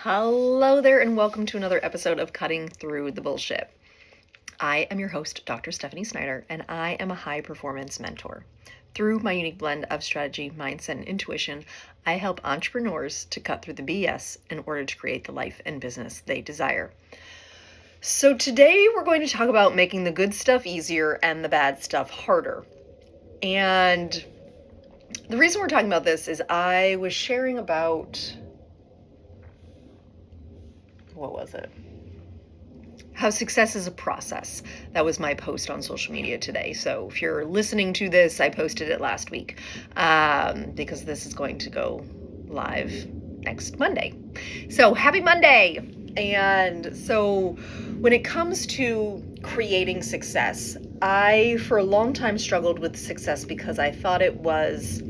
Hello there, and welcome to another episode of Cutting Through the Bullshit. I am your host, Dr. Stephanie Snyder, and I am a high performance mentor. Through my unique blend of strategy, mindset, and intuition, I help entrepreneurs to cut through the BS in order to create the life and business they desire. So today we're going to talk about making the good stuff easier and the bad stuff harder. And the reason we're talking about this is I was sharing about, what was it? How success is a process. That was my post on social media today. So if you're listening to this, I posted it last week because this is going to go live next Monday. So happy Monday. And so when it comes to creating success, I for a long time struggled with success because I thought it was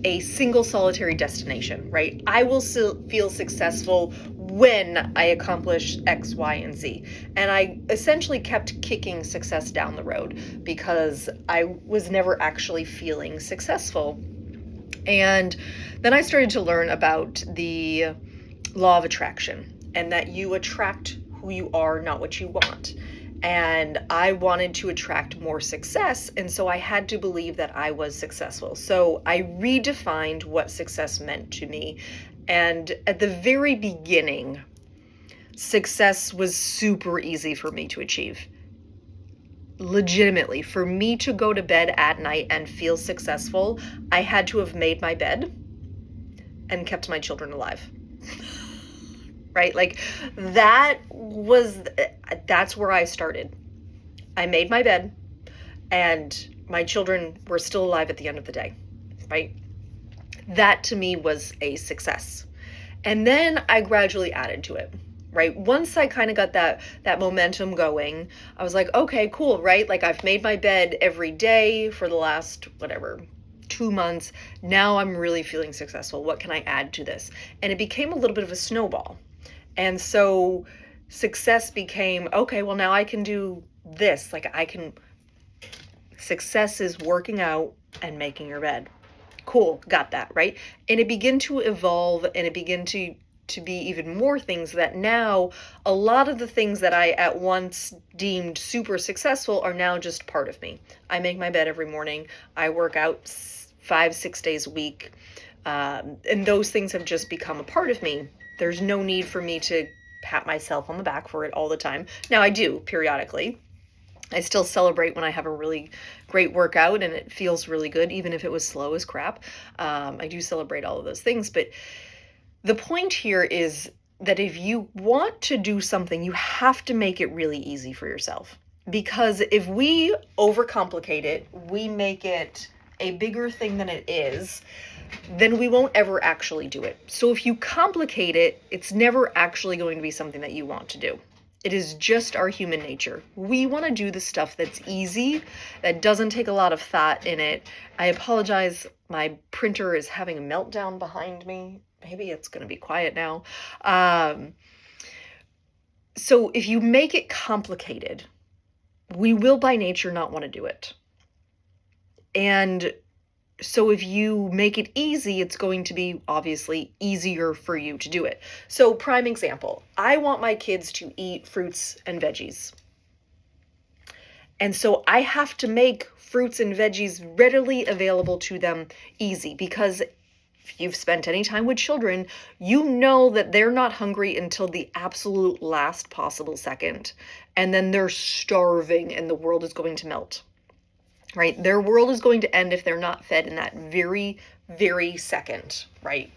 a single solitary destination, right? I will feel successful when I accomplish X, Y, and Z. And I essentially kept kicking success down the road because I was never actually feeling successful. And then I started to learn about the law of attraction and that you attract who you are, not what you want. And I wanted to attract more success, and so I had to believe that I was successful. So I redefined what success meant to me. And at the very beginning, success was super easy for me to achieve. Legitimately, for me to go to bed at night and feel successful, I had to have made my bed and kept my children alive. Right? Like that's where I started. I made my bed and my children were still alive at the end of the day, right? That to me was a success. And then I gradually added to it, right? Once I kind of got that momentum going, I was like, okay, cool, right? Like I've made my bed every day for the last, 2 months. Now I'm really feeling successful. What can I add to this? And it became a little bit of a snowball. And so success became, okay, well now I can do this. Success is working out and making your bed. Cool, got that, right? And it began to evolve and it began to be even more things that now a lot of the things that I at once deemed super successful are now just part of me. I make my bed every morning. I work out 5-6 days a week. And those things have just become a part of me. There's no need for me to pat myself on the back for it all the time. Now I do periodically. I still celebrate when I have a really great workout and it feels really good, even if it was slow as crap. I do celebrate all of those things. But the point here is that if you want to do something, you have to make it really easy for yourself. Because if we overcomplicate it, we make it a bigger thing than it is, then we won't ever actually do it. So if you complicate it, it's never actually going to be something that you want to do. It is just our human nature. We want to do the stuff that's easy, that doesn't take a lot of thought in it. I apologize. My printer is having a meltdown behind me. Maybe it's going to be quiet now. So if you make it complicated, we will by nature not want to do it. And so if you make it easy, it's going to be obviously easier for you to do it. So prime example, I want my kids to eat fruits and veggies. And so I have to make fruits and veggies readily available to them easy, because if you've spent any time with children, you know that they're not hungry until the absolute last possible second. And then they're starving and the world is going to melt. Right? Their world is going to end if they're not fed in that very, very second, right?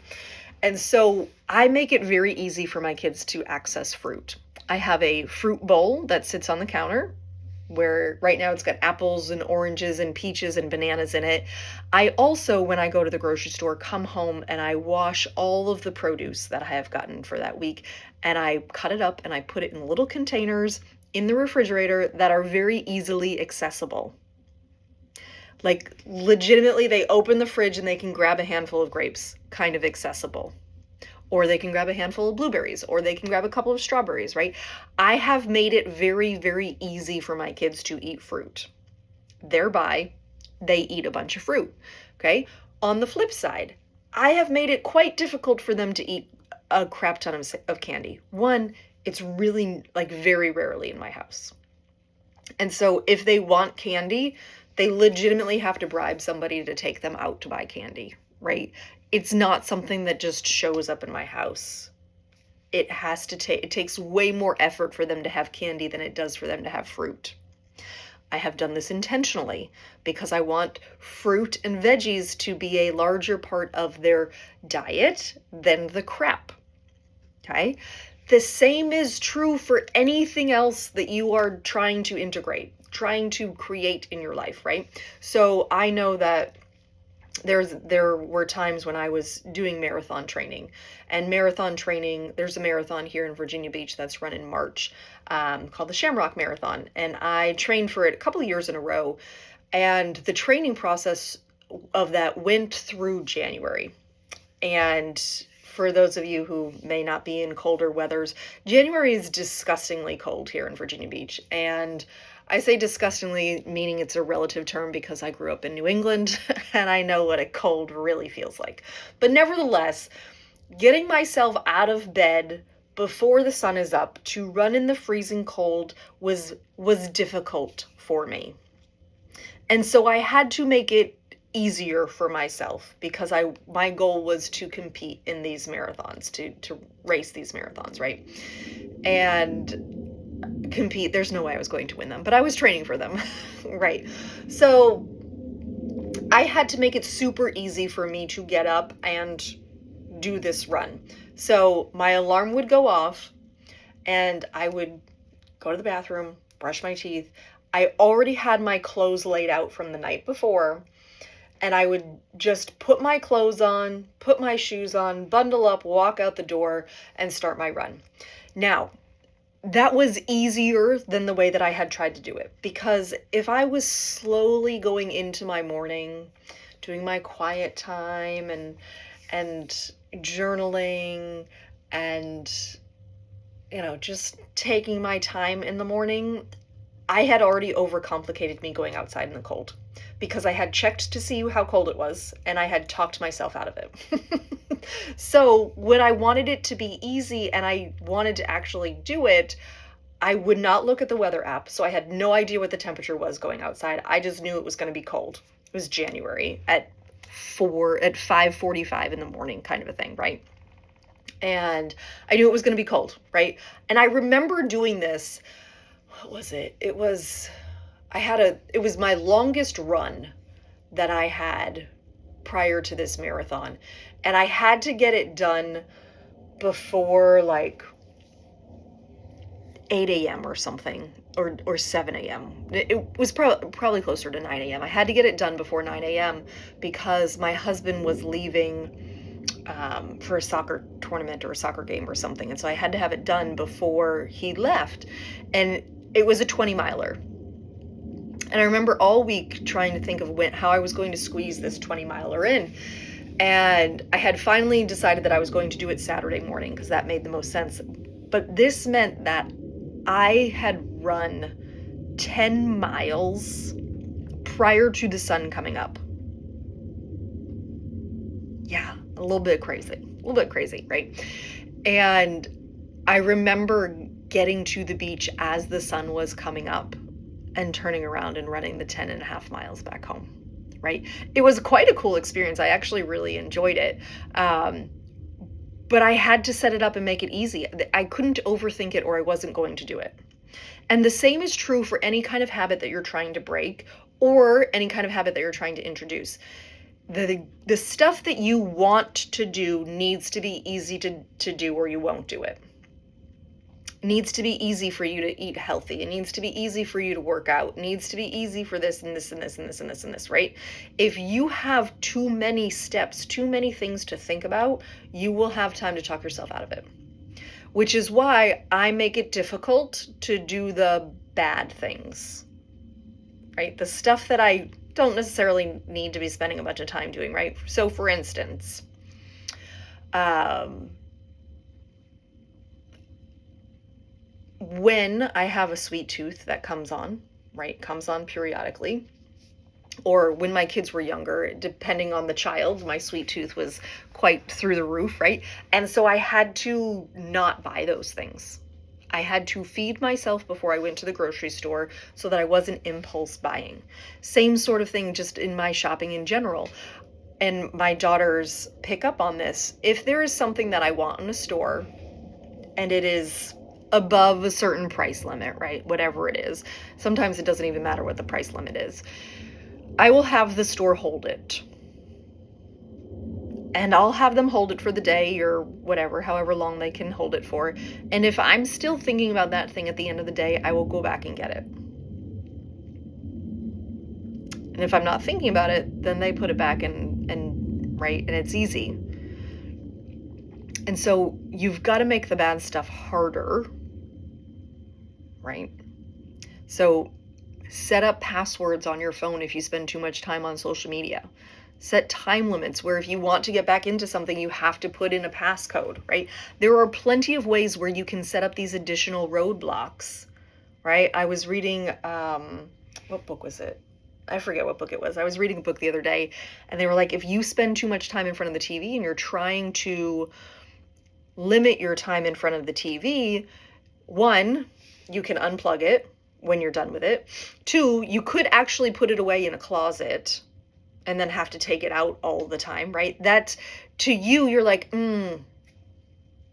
And so I make it very easy for my kids to access fruit. I have a fruit bowl that sits on the counter where right now it's got apples and oranges and peaches and bananas in it. I also, when I go to the grocery store, come home and I wash all of the produce that I have gotten for that week, and I cut it up and I put it in little containers in the refrigerator that are very easily accessible. Like legitimately, they open the fridge and they can grab a handful of grapes, kind of accessible. Or they can grab a handful of blueberries, or they can grab a couple of strawberries, right? I have made it very, very easy for my kids to eat fruit. Thereby, they eat a bunch of fruit, okay? On the flip side, I have made it quite difficult for them to eat a crap ton of candy. One, it's really like very rarely in my house. And so if they want candy, they legitimately have to bribe somebody to take them out to buy candy, right? It's not something that just shows up in my house. It has to take, it takes way more effort for them to have candy than it does for them to have fruit. I have done this intentionally because I want fruit and veggies to be a larger part of their diet than the crap. Okay? The same is true for anything else that you are trying to integrate, trying to create in your life, right? So I know that there were times when I was doing marathon training, and marathon training, there's a marathon here in Virginia Beach that's run in March, called the Shamrock Marathon, and I trained for it a couple of years in a row, and the training process of that went through January. And for those of you who may not be in colder weathers, January is disgustingly cold here in Virginia Beach. And I say disgustingly, meaning it's a relative term because I grew up in New England and I know what a cold really feels like. But nevertheless, getting myself out of bed before the sun is up to run in the freezing cold was difficult for me. And so I had to make it easier for myself because my goal was to compete in these marathons, to race these marathons, right? And compete, there's no way I was going to win them, but I was training for them, right? So I had to make it super easy for me to get up and do this run. So my alarm would go off and I would go to the bathroom, brush my teeth. I already had my clothes laid out from the night before, and I would just put my clothes on, put my shoes on, bundle up, walk out the door, and start my run. Now, that was easier than the way that I had tried to do it, because if I was slowly going into my morning, doing my quiet time and journaling and just taking my time in the morning, I had already overcomplicated me going outside in the cold because I had checked to see how cold it was and I had talked myself out of it. So when I wanted it to be easy and I wanted to actually do it, I would not look at the weather app. So I had no idea what the temperature was going outside. I just knew it was going to be cold. It was January at 5:45 in the morning kind of a thing, right? And I knew it was going to be cold, right? And I remember doing this. What was it? It was my longest run that I had prior to this marathon. And I had to get it done before like 8 a.m. or something, or 7 a.m. It was probably closer to 9 a.m. I had to get it done before 9 a.m. because my husband was leaving for a soccer tournament or a soccer game or something. And so I had to have it done before he left. And it was a 20-miler. And I remember all week trying to think of how I was going to squeeze this 20-miler in. And I had finally decided that I was going to do it Saturday morning because that made the most sense. But this meant that I had run 10 miles prior to the sun coming up. Yeah, a little bit crazy, right? And I remember getting to the beach as the sun was coming up and turning around and running the 10.5 miles back home, right? It was quite a cool experience. I actually really enjoyed it. But I had to set it up and make it easy. I couldn't overthink it or I wasn't going to do it. And the same is true for any kind of habit that you're trying to break or any kind of habit that you're trying to introduce. The stuff that you want to do needs to be easy to do or you won't do it. It needs to be easy for you to eat healthy. It needs to be easy for you to work out. It needs to be easy for this and this and this and this and this and this, right? If you have too many steps, too many things to think about, you will have time to talk yourself out of it. Which is why I make it difficult to do the bad things, right? The stuff that I don't necessarily need to be spending a bunch of time doing, right? So for instance, when I have a sweet tooth that comes on, right, comes on periodically, or when my kids were younger, depending on the child, my sweet tooth was quite through the roof, right? And so I had to not buy those things. I had to feed myself before I went to the grocery store so that I wasn't impulse buying. Same sort of thing just in my shopping in general. And my daughters pick up on this. If there is something that I want in a store and it is above a certain price limit, right? Whatever it is. Sometimes it doesn't even matter what the price limit is. I will have the store hold it. And I'll have them hold it for the day or whatever, however long they can hold it for. And if I'm still thinking about that thing at the end of the day, I will go back and get it. And if I'm not thinking about it, then they put it back and right, and it's easy. And so you've got to make the bad stuff harder, right? So set up passwords on your phone if you spend too much time on social media. Set time limits where if you want to get back into something, you have to put in a passcode, right? There are plenty of ways where you can set up these additional roadblocks, right? I was reading, what book was it? I forget what book it was. I was reading a book the other day, and they were like, if you spend too much time in front of the TV and you're trying to limit your time in front of the TV, one, you can unplug it when you're done with it. Two, you could actually put it away in a closet and then have to take it out all the time, right? That, to you, you're like,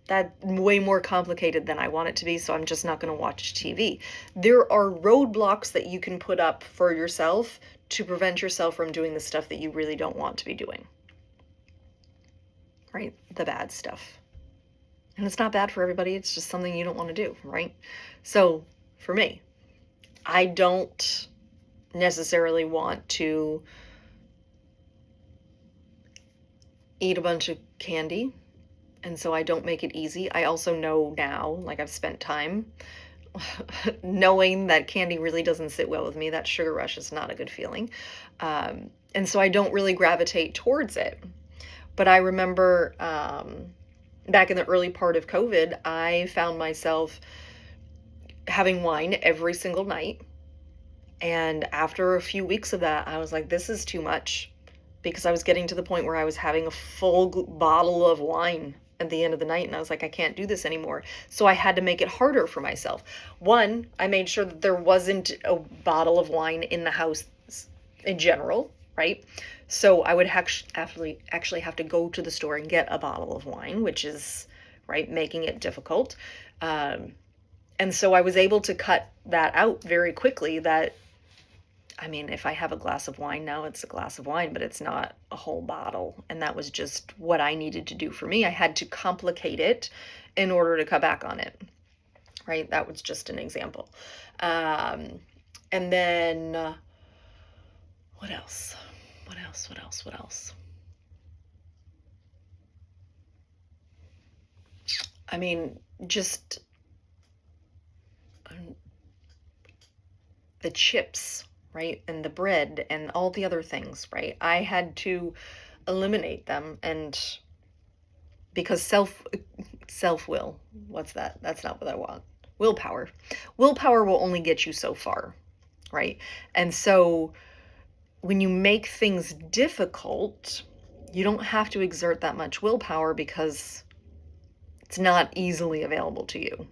that's way more complicated than I want it to be, so I'm just not going to watch TV. There are roadblocks that you can put up for yourself to prevent yourself from doing the stuff that you really don't want to be doing, right? The bad stuff. And it's not bad for everybody. It's just something you don't want to do, right? So for me, I don't necessarily want to eat a bunch of candy, and so I don't make it easy. I also know now, like I've spent time knowing that candy really doesn't sit well with me. That sugar rush is not a good feeling. And so I don't really gravitate towards it. But I remember back in the early part of COVID, I found myself having wine every single night. And after a few weeks of that, I was like, this is too much, because I was getting to the point where I was having a full bottle of wine at the end of the night, and I was like, I can't do this anymore. So I had to make it harder for myself. One, I made sure that there wasn't a bottle of wine in the house in general, right? So I would actually have to go to the store and get a bottle of wine, which is, right, making it difficult. And so I was able to cut that out very quickly. That, I mean, if I have a glass of wine now, it's a glass of wine, but it's not a whole bottle. And that was just what I needed to do for me. I had to complicate it in order to cut back on it, right? That was just an example. And then what else? What else? I mean, just the chips, right? And the bread and all the other things, right? I had to eliminate them. And because self-will, what's that? That's not what I want. Willpower will only get you so far, right? And so when you make things difficult, you don't have to exert that much willpower because it's not easily available to you.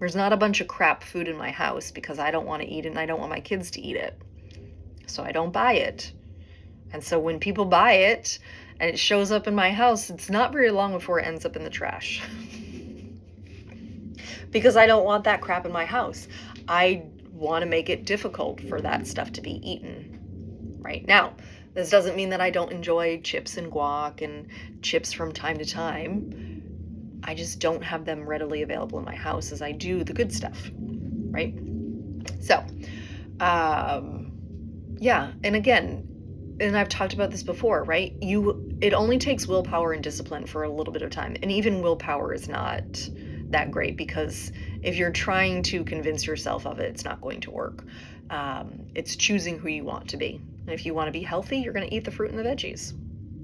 There's not a bunch of crap food in my house because I don't want to eat it and I don't want my kids to eat it. So I don't buy it. And so when people buy it and it shows up in my house, it's not very long before it ends up in the trash. Because I don't want that crap in my house. I want to make it difficult for that stuff to be eaten. Right now, this doesn't mean that I don't enjoy chips and guac and chips from time to time. I just don't have them readily available in my house as I do the good stuff, right? So, yeah, and again, and I've talked about this before, right? It only takes willpower and discipline for a little bit of time, and even willpower is not that great because if you're trying to convince yourself of it, it's not going to work. It's choosing who you want to be, and if you want to be healthy, you're going to eat the fruit and the veggies,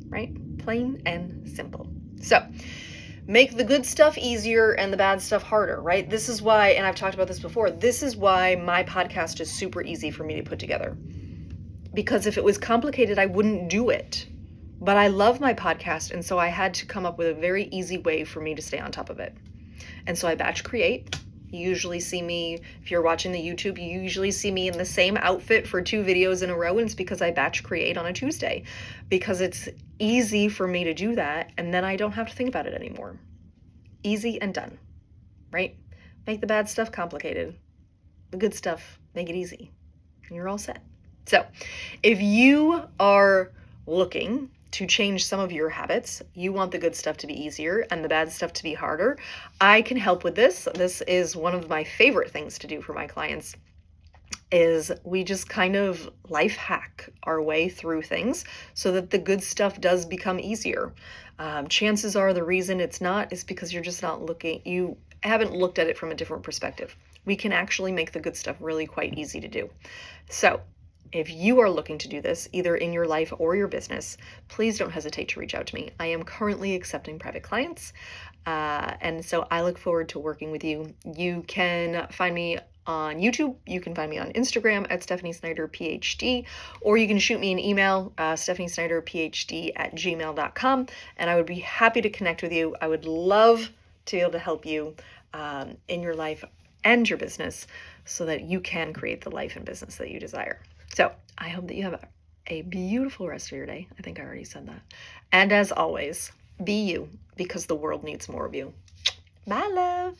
right? Plain and simple. So, make the good stuff easier and the bad stuff harder, right? This is why, and I've talked about this before, this is why my podcast is super easy for me to put together. because if it was complicated, I wouldn't do it. But I love my podcast, and so I had to come up with a very easy way for me to stay on top of it. And so I batch create. You usually see me, if you're watching the YouTube, you usually see me in the same outfit for 2 videos in a row, and it's because I batch create on a Tuesday, because it's easy for me to do that, and then I don't have to think about it anymore. Easy and done, right? Make the bad stuff complicated. The good stuff, make it easy, and you're all set. So if you are looking to change some of your habits, you want the good stuff to be easier and the bad stuff to be harder, I can help with this. This is one of my favorite things to do for my clients, is we just kind of life hack our way through things so that the good stuff does become easier. Chances are the reason it's not is because you're just not looking, you haven't looked at it from a different perspective. We can actually make the good stuff really quite easy to do. So if you are looking to do this, either in your life or your business, please don't hesitate to reach out to me. I am currently accepting private clients, and so I look forward to working with you. You can find me on YouTube. You can find me on Instagram at stephaniesnyderphd, or you can shoot me an email, stephaniesnyderphd@gmail.com, and I would be happy to connect with you. I would love to be able to help you in your life and your business so that you can create the life and business that you desire. So I hope that you have a beautiful rest of your day. I think I already said that. And as always, be you, because the world needs more of you. Bye, love.